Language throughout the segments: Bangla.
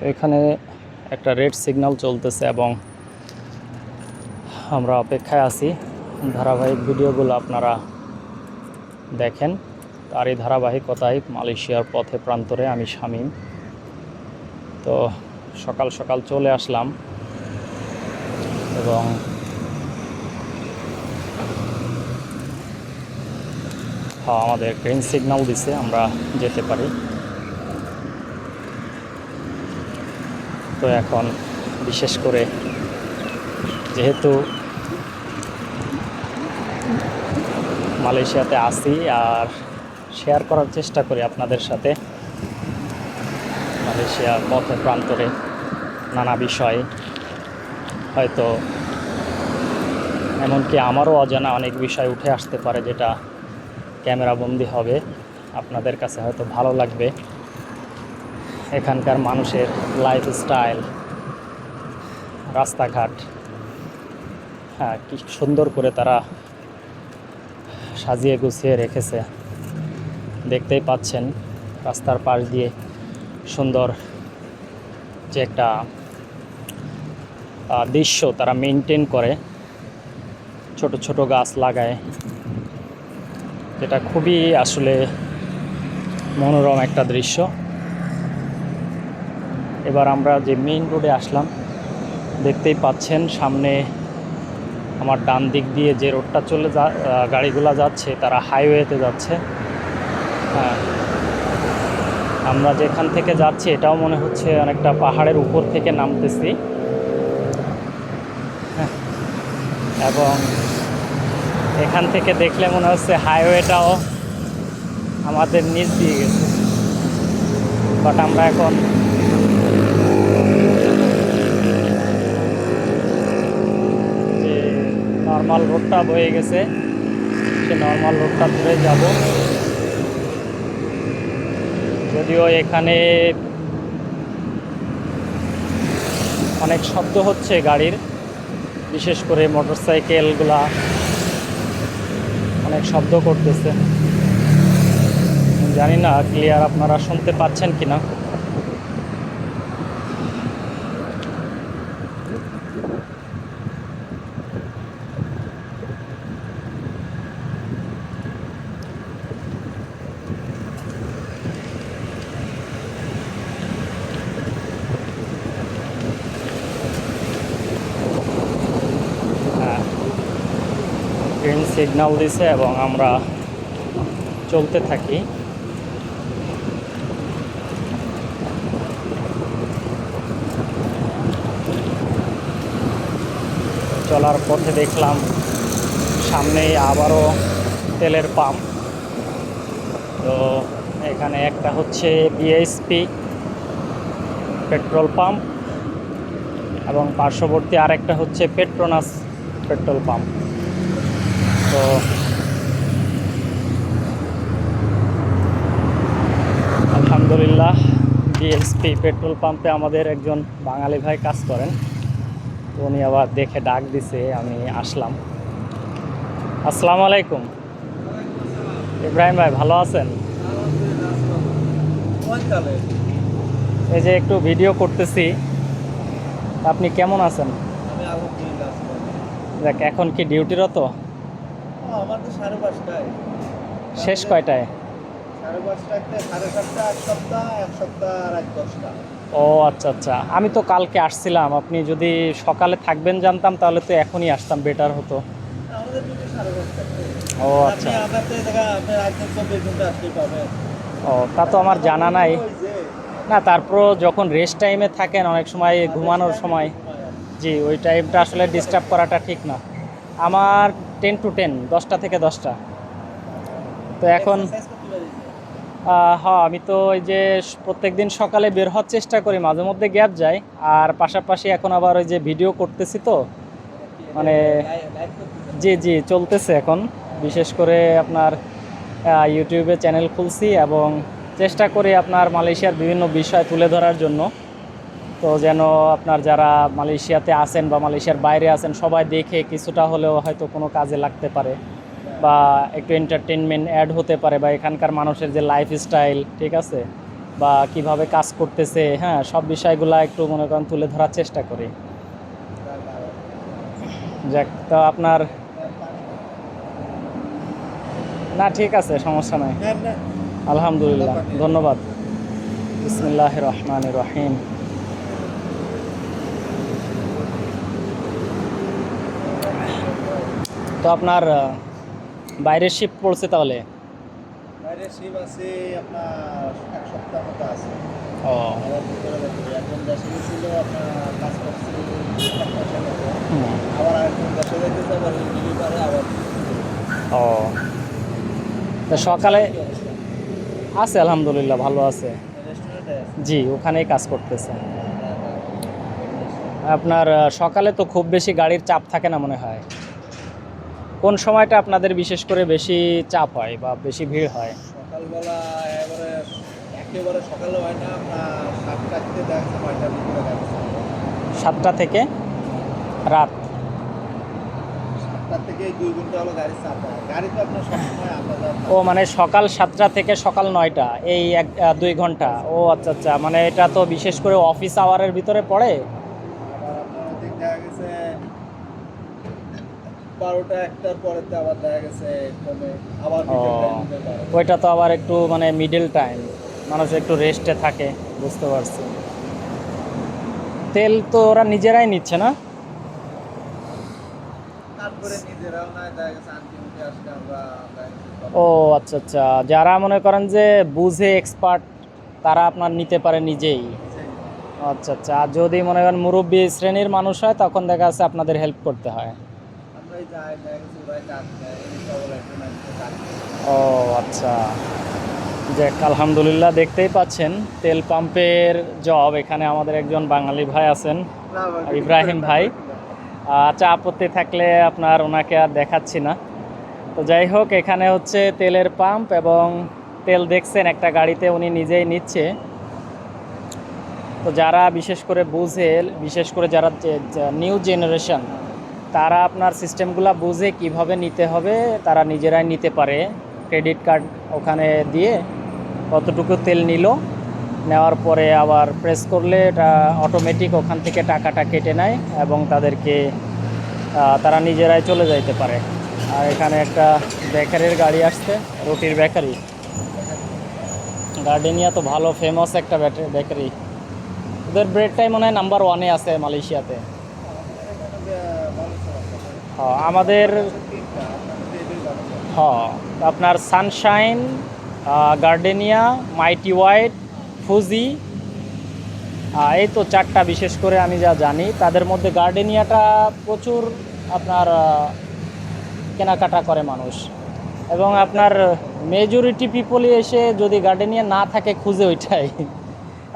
এখানে একটা রেড সিগন্যাল চলতেছে এবং আমরা অপেক্ষায় আছি। ধারাবাহিক ভিডিওগুলো আপনারা দেখেন। আর এই ধারাবাহিকতায় মালয়েশিয়ার পথে প্রান্তরে আমি শামীম। তো সকাল সকাল চলে আসলাম এবং আমাদের গ্রিন সিগন্যাল দিছে, আমরা যেতে পারি। তো এখন বিশেষ করে যেহেতু মালয়েশিয়াতে আসি আর শেয়ার করার চেষ্টা করি আপনাদের সাথে মালয়েশিয়ার পথে প্রান্তরে নানা বিষয়, হয়তো এমনকি আমারও অজানা অনেক বিষয় উঠে আসতে পারে যেটা ক্যামেরাবন্দি হবে, আপনাদের কাছে হয়তো ভালো লাগবে। এখানকার মানুষের লাইফস্টাইল, রাস্তাঘাট, কি সুন্দর করে তারা সাজিয়ে গুছিয়ে রেখেছে, দেখতেই পাচ্ছেন। রাস্তার পাশ দিয়ে সুন্দর যে একটা দৃশ্য তারা মেনটেন করে, ছোট ছোট গাছ লাগায়, যেটা খুবই আসলে মনোরম একটা দৃশ্য। এবার আমরা যে মেইন রোডে আসলাম, দেখতেই পাচ্ছেন সামনে আমার ডান দিক দিয়ে যে রোডটা গাড়িগুলো যাচ্ছে তারা হাইওয়েতে যাচ্ছে। হ্যাঁ, আমরা যেখান থেকে যাচ্ছি এটাও মনে হচ্ছে অনেকটা পাহাড়ের উপর থেকে নামতেছি। এবং এখান থেকে দেখলে মনে হচ্ছে হাইওয়েটাও আমাদের নিচ দিয়ে গেছে, বাট আমরা এখন যে নর্মাল রোডটা বয়ে গেছে সে নর্মাল রোডটা ধরে যাব। যদিও এখানে অনেক শব্দ হচ্ছে গাড়ির, বিশেষ করে মোটরসাইকেলগুলা অনেক শব্দ করতেছে। জানি না ক্লিয়ার আপনারা শুনতে পাচ্ছেন কিনা। গ্রিন সিগন্যাল দিছে এবং আমরা চলতে থাকি। চলার পথে দেখলাম সামনেই আবারও তেলের পাম্প। তো এখানে একটা হচ্ছে বিএসপি পেট্রোল পাম্প এবং পার্শ্ববর্তী আরেকটা হচ্ছে পেট্রোনাস পেট্রোল পাম্প। তো আলহামদুলিল্লাহ বিএসপি পেট্রোল পাম্পে আমাদের একজন বাঙালি ভাই কাজ করেন, তো উনি আবার দেখে ডাক দিছে, আমি আসলাম। আসসালামু আলাইকুম ইব্রাহিম ভাই, ভালো আছেন? এই যে একটু ভিডিও করতেছি, আপনি কেমন আছেন? দেখ, এখন কি ডিউটিরত? শেষ কয়টায়? ও আচ্ছা আচ্ছা, আমি তো কালকে আসছিলাম। আপনি যদি সকালে থাকবেন জানতাম তাহলে তো এখনই আসতাম, বেটার হতো। ও আচ্ছা, ও তা তো আমার জানা নাই। না, তারপরও যখন রেস্ট টাইমে থাকেন অনেক সময় ঘুমানোর সময়, জি ওই টাইমটা আসলে ডিস্টার্ব করাটা ঠিক না। আমার 10 to 10, 10টা থেকে 10টা। তো এখন হ্যাঁ, আমি তো ওই যে প্রত্যেক দিন সকালে বের হওয়ার চেষ্টা করি, মাঝে মধ্যে গ্যাপ যায়। আর পাশাপাশি এখন আবার ওই যে ভিডিও করতেছি, তো মানে জি জি চলতেছে এখন। বিশেষ করে আপনার ইউটিউবে চ্যানেল খুলছি এবং চেষ্টা করি আপনার মালয়েশিয়ার বিভিন্ন বিষয় তুলে ধরার জন্য। তো যেন আপনার যারা মালয়েশিয়াতে আছেন বা মালয়েশিয়ার বাইরে আছেন সবাই দেখে কিছুটা হলেও হয়তো কোনো কাজে লাগতে পারে, বা একটু এন্টারটেনমেন্ট অ্যাড হতে পারে, বা এখানকার মানুষের যে লাইফস্টাইল, ঠিক আছে, বা কিভাবে কাজ করতেছে, হ্যাঁ সব বিষয়গুলো একটু মনে করেন তুলে ধরার চেষ্টা করি। যাক, তো আপনার না ঠিক আছে, সমস্যা নাই, আলহামদুলিল্লাহ, ধন্যবাদ। বিসমিল্লাহির রহমানির রহিম। তো আপনার বাইরের শিফট পড়ছে তাহলে? বাইরের শিপ আছে আপনার এক সপ্তাহ মতো আছে। ও আবার ভিতরে যাচ্ছে। একজন দেশে গেছিল আপনার কাজ করছে এক মাসের মতো। হুম, আবার আরেকজন দেশে যাইতেছে, আবার ডিগ্রি পারে আবার। ও তো সকালে আছে, আলহামদুলিল্লাহ ভালো আছে। রেস্টুরেন্টে আছে। জি, ওখানেই কাজ করতেছে। আপনার সকালে তো খুব বেশি গাড়ির চাপ থাকে না মনে হয়? কোন সময়টা আপনাদের বিশেষ করে বেশি চাপ হয় বা বেশি ভিড় হয়? সকালবেলা একেবারে সকালে হয় না, আপনার 7টা থেকে দেখা যাচ্ছে 9টার ভিতরে দেখা যাচ্ছে। 7টা থেকে রাত? 7টার থেকে 2 ঘন্টা হলো গাড়ির চাপ হয়। গাড়ি তো আপনার সবসময় ও মানে সকাল 7টা থেকে সকাল 9টা, এই 2 ঘন্টা। ও আচ্ছা আচ্ছা, মানে এটা তো বিশেষ করে অফিস আওয়ারের ভিতরে পড়ে। আবার আপনার ওদিক দেখা গেছে 12টা 1টার পরেতে আবার দেখা গেছে কমে, আবার ও বিকেল টাইম দিতে পারে। ওইটা তো আবার একটু মানে মিডল টাইম, মানুষ একটু রেস্টে থাকে, বুঝতে পারছি। তেল তো ওরা নিজেরাই নিচ্ছে না? তারপরে নিজেরাও না দেখা গেছে আনতে উঠে আসলে আমরা ও আচ্ছা আচ্ছা, যারা মনে করেন যে বুঝে এক্সপার্ট, তারা আপনার নিতে পারে নিজেই। আচ্ছা আচ্ছা, আর যদি মনে করেন মুরব্বী শ্রেণীর মানুষ হয় তখন দেখা যাচ্ছে আপনাদের হেল্প করতে হয়। আমরাই যাই, দেখা গেছে ওরাই কাজ দেয়, এই সব একজন একজন কাজ করে। ও আচ্ছা, যাক আলহামদুলিল্লাহ, দেখতেই পাচ্ছেন তেল পাম্পের জব। এখানে আমাদের একজন বাঙালি ভাই আছেন, না, আবার ইব্রাহিম ভাই। আচ্ছা, আপত্তি থাকলে আপনার ওনাকে আর দেখাচ্ছি না। তো যাই হোক, এখানে হচ্ছে তেলের পাম্প এবং তেল দেখছেন একটা গাড়িতে উনি নিজেই নিচ্ছে। তো যারা বিশেষ করে বুঝে, বিশেষ করে যারা নিউ জেনারেশন, তারা আপনার সিস্টেমগুলো বুঝে কিভাবে নিতে হবে তারা নিজেরাই নিতে পারে। ক্রেডিট কার্ড ওখানে দিয়ে কতটুকু তেল নিল, নেওয়ার পরে আবার প্রেস করলে এটা অটোমেটিক ওখান থেকে টাকাটা কেটে নেয় এবং তাদেরকে তারা নিজেরাই চলে যাইতে পারে। আর এখানে একটা বেকারির গাড়ি আসছে, রুটির বেকারি। গার্ডেনিয়া তো ভালো ফেমাস একটা বেকারি। ওদের ব্রেডটাই মনে হয় নাম্বার 1-এ আছে মালয়েশিয়াতে। আমাদের আপনার সানশাইন, গার্ডেনিয়া, মাইটি হোয়াইট, ফুজি, এই তো 4টা বিশেষ করে আমি যা জানি। তাদের মধ্যে গার্ডেনিয়াটা প্রচুর আপনার কেনাকাটা করে মানুষ, এবং আপনার মেজরিটি পিপলই এসে যদি গার্ডেনিয়া না থাকে খুঁজে ওইটাই।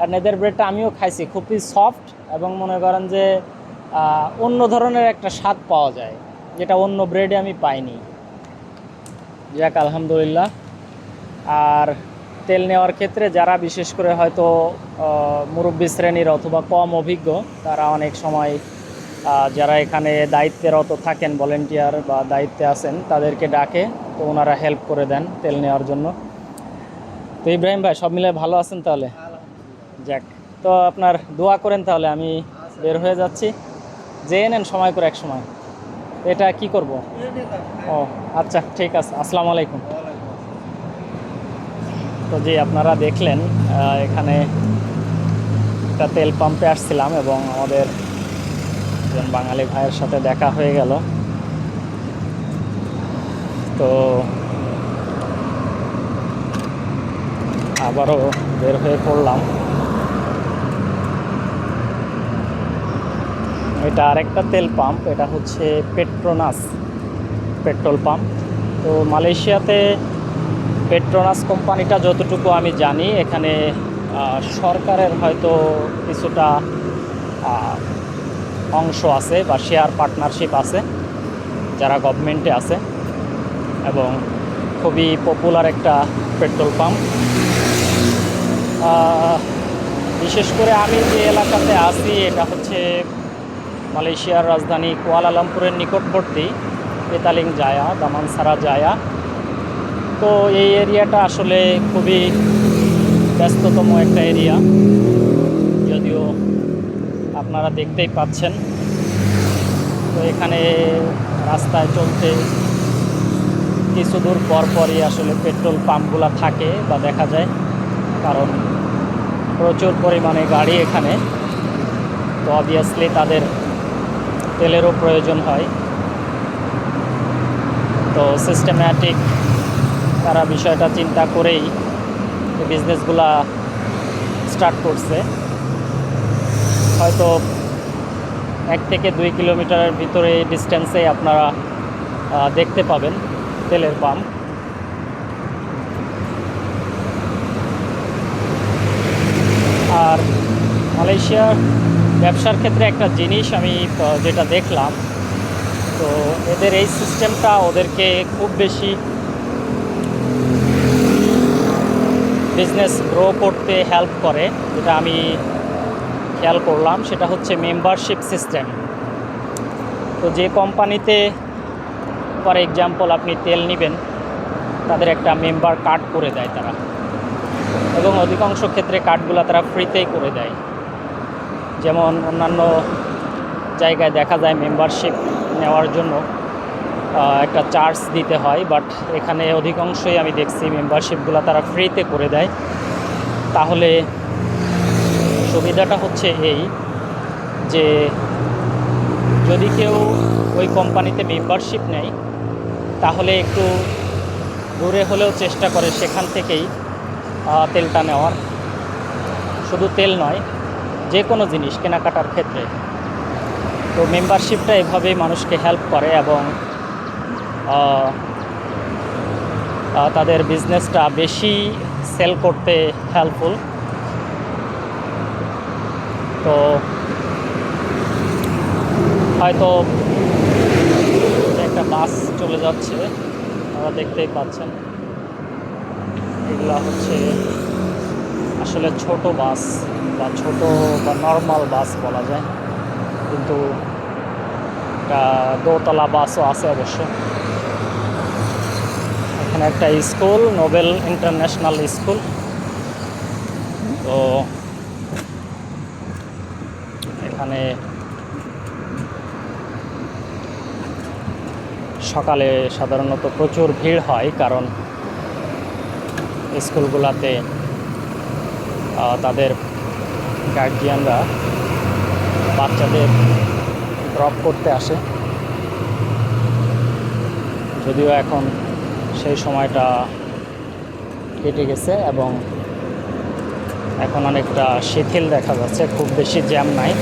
আর নেদার ব্রেডটা আমিও খাইছি, খুবই সফট এবং মনে করেন যে অন্য ধরনের একটা স্বাদ পাওয়া যায়, যেটা অন্য ব্রেডে আমি পাইনি। যাক আলহামদুলিল্লাহ। আর তেল নেওয়ার ক্ষেত্রে যারা বিশেষ করে হয়তো মুরব্বী শ্রেণীর অথবা কম অভিজ্ঞ, তারা অনেক সময় যারা এখানে দায়িত্বেরত থাকেন, ভলেন্টিয়ার বা দায়িত্বে আছেন, তাদেরকে ডাকে, তো ওনারা হেল্প করে দেন তেল নেওয়ার জন্য। তো ইব্রাহিম ভাই, সব মিলে ভালো আছেন তাহলে? যাক, তো আপনার দোয়া করেন তাহলে, আমি বের হয়ে যাচ্ছি। যেয়ে নেন সময় করে এক সময়। এটা কি করব? ও আচ্ছা, ঠিক আছে, আসসালামু আলাইকুম। তো জি, আপনারা দেখলেন এখানে একটা তেল পাম্পে আসছিলাম এবং আমাদের একজন বাঙালি ভাইয়ের সাথে দেখা হয়ে গেল। তো আবারও বের হয়ে পড়লাম। এটা আরেকটা তেল পাম্প, এটা হচ্ছে পেট্রোনাস পেট্রোল পাম্প। তো মালয়েশিয়াতে পেট্রোনাস কোম্পানিটা যতটুকু আমি জানি, এখানে সরকারের হয়তো কিছুটা অংশ আছে বা শেয়ার পার্টনারশিপ আছে যারা গভর্নমেন্টে আছে, এবং খুবই পপুলার একটা পেট্রোল পাম্প। বিশেষ করে আমি যে এলাকাতে আছি, এটা হচ্ছে মালয়েশিয়ার রাজধানী কুয়ালালামপুরের নিকটবর্তী পেতালিং জায়া, দামানসারা জায়া। তো এই এরিয়াটা আসলে খুবই ব্যস্ততম একটা এরিয়া, যদিও আপনারা দেখতেই পাচ্ছেন। তো এখানে রাস্তায় চলতে কিছু দূর পর পরই আসলে পেট্রোল পাম্পগুলো থাকে বা দেখা যায়, কারণ প্রচুর পরিমাণে গাড়ি এখানে। তো অবভিয়াসলি তাদের তেলেরও প্রয়োজন হয়। তো সিস্টেম্যাটিক তারা বিষয়টা চিন্তা করেই এই বিজনেসগুলা স্টার্ট করছে। হয়তো 1 থেকে 2 কিলোমিটারের ভিতরে ডিস্টেন্সে আপনারা দেখতে পাবেন তেলের পাম্প। আর মালয়েশিয়ার ব্যবসার ক্ষেত্রে একটা জিনিস আমি যেটা দেখলাম, তো এদের এই সিস্টেমটা ওদেরকে খুব বেশি বিজনেস গ্রো করতে হেল্প করে। যেটা আমি খেয়াল করলাম সেটা হচ্ছে মেম্বারশিপ সিস্টেম। তো যে কোম্পানিতে ফর এক্সাম্পল আপনি তেল নেবেন, তাদের একটা মেম্বার কার্ড করে দেয় তারা, এবং অধিকাংশ ক্ষেত্রে কার্ডগুলো তারা ফ্রিতেই করে দেয়। যেমন অন্যান্য জায়গায় দেখা যায় মেম্বারশিপ নেওয়ার জন্য একটা চার্জ দিতে হয়, বাট এখানে অধিকাংশই আমি দেখছি মেম্বারশিপগুলো তারা ফ্রিতে করে দেয়। তাহলে সুবিধাটা হচ্ছে এই যে যদি কেউ ওই কোম্পানিতে মেম্বারশিপ নেয়, তাহলে একটু দূরে হলেও চেষ্টা করে সেখান থেকেই তেলটা নেওয়ার। শুধু তেল নয়, যে কোনো জিনিস কেনাকাটার ক্ষেত্রে। তো মেম্বারশিপটা এভাবেই মানুষকে হেল্প করে এবং তাদের বিজনেসটা বেশি সেল করতে হেল্পফুল। তো হয়তো একটা বাস চলে যাচ্ছে, আপনারা দেখতেই পাচ্ছেন। এগুলো হচ্ছে আসলে ছোট বাস বা ছোট বা নর্মাল বাস বলা যায়, কিন্তু একটা দোতলা বাসও আছে অবশ্য। এখানে একটা স্কুল, নোবেল ইন্টারন্যাশনাল স্কুল। তো এখানে সকালে সাধারণত প্রচুর ভিড় হয়, কারণ স্কুলগুলোতে তাদের গার্জিয়ানরা বাচ্চাদের ড্রপ করতে আসে। যদিও এখন সেই সময়টা কেটে গেছে এবং এখন অনেকটা শিথিল দেখা যাচ্ছে, খুব বেশি জ্যাম নাই।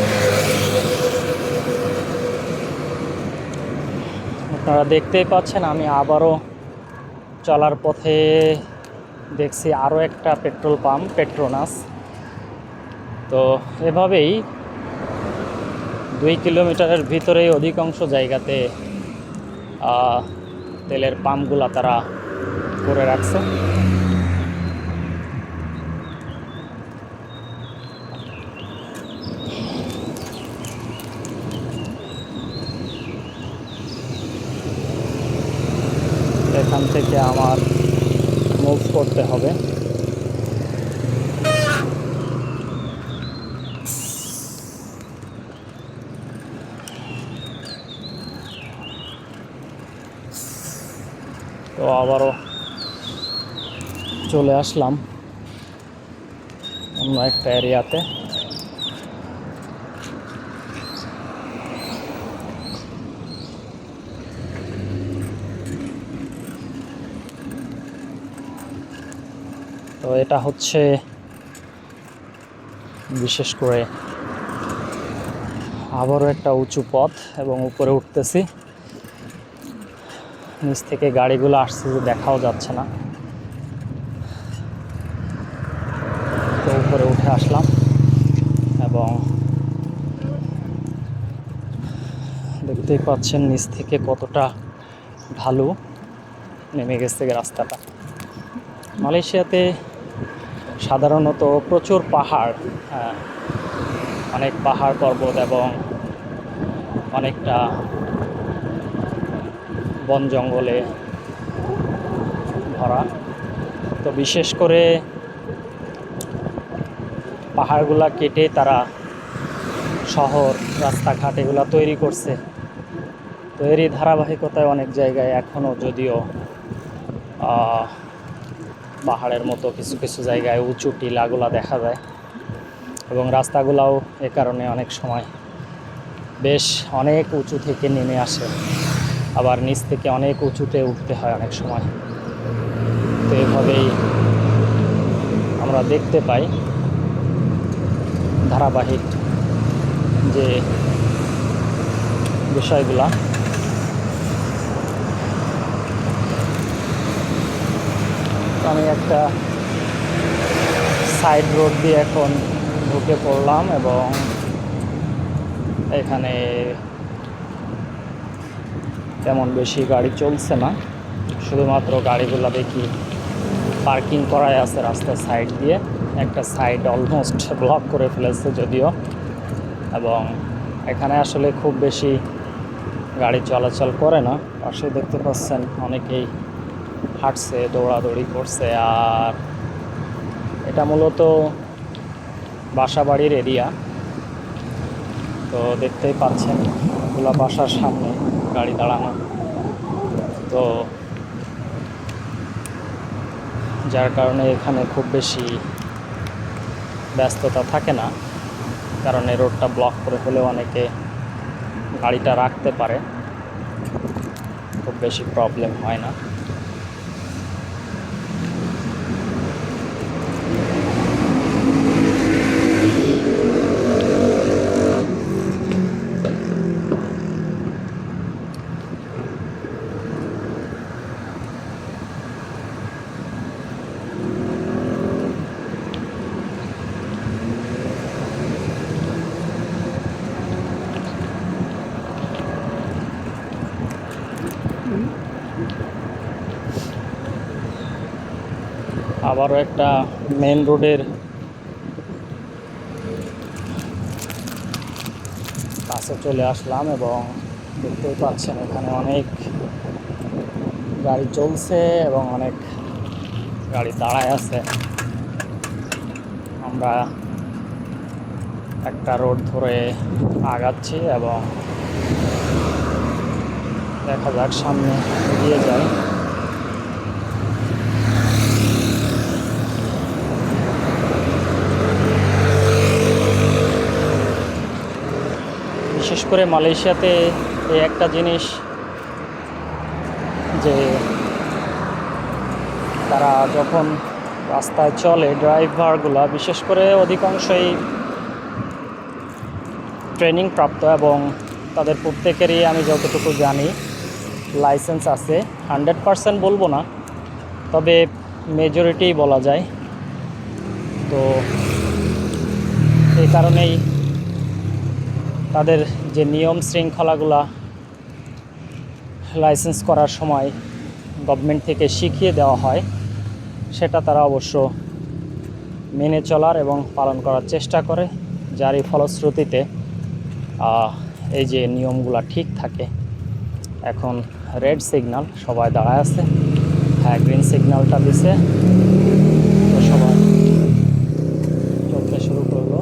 আপনারা দেখতেই পাচ্ছেন আমি আবারও চলার পথে দেখছি আরও একটা পেট্রোল পাম্প, পেট্রোনাস। তো এভাবেই 2 কিলোমিটারের ভিতরেই অধিকাংশ জায়গাতে তেলের পাম্পগুলো তারা করে রাখছে। এখান থেকে আমার মুভ করতে হবে। তো আবারও চলে আসলাম অন্য একটা এরিয়াতে। তো এটা হচ্ছে বিশেষ করে আবারও একটা উঁচু পথ এবং উপরে উঠতেছি। নিচ থেকে গাড়িগুলো আসছে যে দেখাও যাচ্ছে না। তো উপরে উঠে আসলাম এবং দেখতেই পাচ্ছেন নিচ থেকে কতটা ঢালু নেমে গেছে রাস্তাটা। মালয়েশিয়াতে সাধারণত প্রচুর পাহাড়, অনেক পাহাড় পর্বত এবং অনেকটা বন জঙ্গলে ভরা। তো বিশেষ করে পাহাড়গুলা কেটে তারা শহর রাস্তাঘাট এগুলা তৈরি করছে। তো এরই ধারাবাহিকতায় অনেক জায়গায় এখনও যদিও পাহাড়ের মতো কিছু কিছু জায়গায় উঁচু টিলাগুলা দেখা যায়, এবং রাস্তাগুলাও এ কারণে অনেক সময় বেশ অনেক উঁচু থেকে নেমে আসে, আবার নিচ থেকে অনেক উঁচুতে উঠতে হয় অনেক সময়। তো এভাবেই আমরা দেখতে পাই ধারাবাহিক যে বিষয়গুলা। আমি একটা সাইড রোড দিয়ে এখন ঢুকে পড়লাম, এবং এখানে তেমন বেশি গাড়ি চলছে না, শুধুমাত্র গাড়িগুলো দেখি পার্কিং করাই আছে রাস্তার সাইড দিয়ে। একটা সাইড অলমোস্ট ব্লক করে ফেলেছে যদিও, এবং এখানে আসলে খুব বেশি গাড়ি চলাচল করে না। পাশে দেখতে পাচ্ছেন অনেকেই হাঁটছে, দৌড়াদৌড়ি করছে। আর এটা মূলত বাসাবাড়ির এরিয়া, তো দেখতেই পাচ্ছেন এগুলো বাসার সামনে গাড়ি দাঁড়ানো। তো যার কারণে এখানে খুব বেশি ব্যস্ততা থাকে না, কারণ এই রোডটা ব্লক করে হলেও অনেকে গাড়িটা রাখতে পারে, খুব বেশি প্রবলেম হয় না। আবারও একটা মেন রোডের কাছে চলে আসলাম, এবং দেখতেই পাচ্ছেন এখানে অনেক গাড়ি চলছে এবং অনেক গাড়ি দাঁড়ায় আছে। আমরা একটা রোড ধরে আগাচ্ছি, এবং দেখা যাক সামনে এগিয়ে যায়। বিশেষ করে মালয়েশিয়াতে এই একটা জিনিস যে তারা যখন রাস্তায় চলে, ড্রাইভারগুলো বিশেষ করে অধিকাংশই ট্রেনিং প্রাপ্ত, এবং তাদের প্রত্যেকেরই আমি যতটুকু জানি লাইসেন্স আছে। 100% বলবো না, তবে মেজরিটি বলা যায়। তো এই কারণেই তাদের যে নিয়ম শৃঙ্খলাগুলা লাইসেন্স করার সময় গভর্নমেন্ট থেকে শিখিয়ে দেওয়া হয়, সেটা তারা অবশ্য মেনে চলার এবং পালন করার চেষ্টা করে, যারই ফলশ্রুতিতে এই যে নিয়মগুলো ঠিক থাকে। এখন রেড সিগন্যাল, সবাই দাঁড়ায় আছে। হ্যাঁ, গ্রিন সিগন্যালটা দিছে, তো সবাই চলতে শুরু করলো।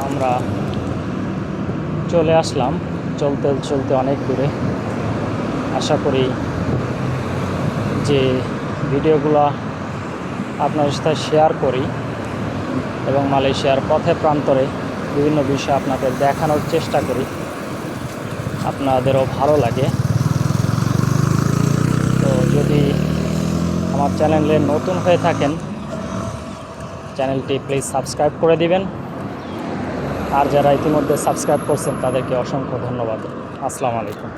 আমরা চলে আসলাম চলতে চলতে অনেক দূরে। আশা করি যে ভিডিওগুলো আপনার সাথে শেয়ার করি এবং মালয়েশিয়ার পথে প্রান্তরে বিভিন্ন বিষয় আপনাদের দেখানোর চেষ্টা করি, আপনাদেরও ভালো লাগে। তো যদি আমার চ্যানেলে নতুন হয়ে থাকেন, চ্যানেলটি প্লিজ সাবস্ক্রাইব করে দিবেন, আর যারা ইতিমধ্যে সাবস্ক্রাইব করছেন তাদেরকে অসংখ্য ধন্যবাদ। আসসালামু আলাইকুম।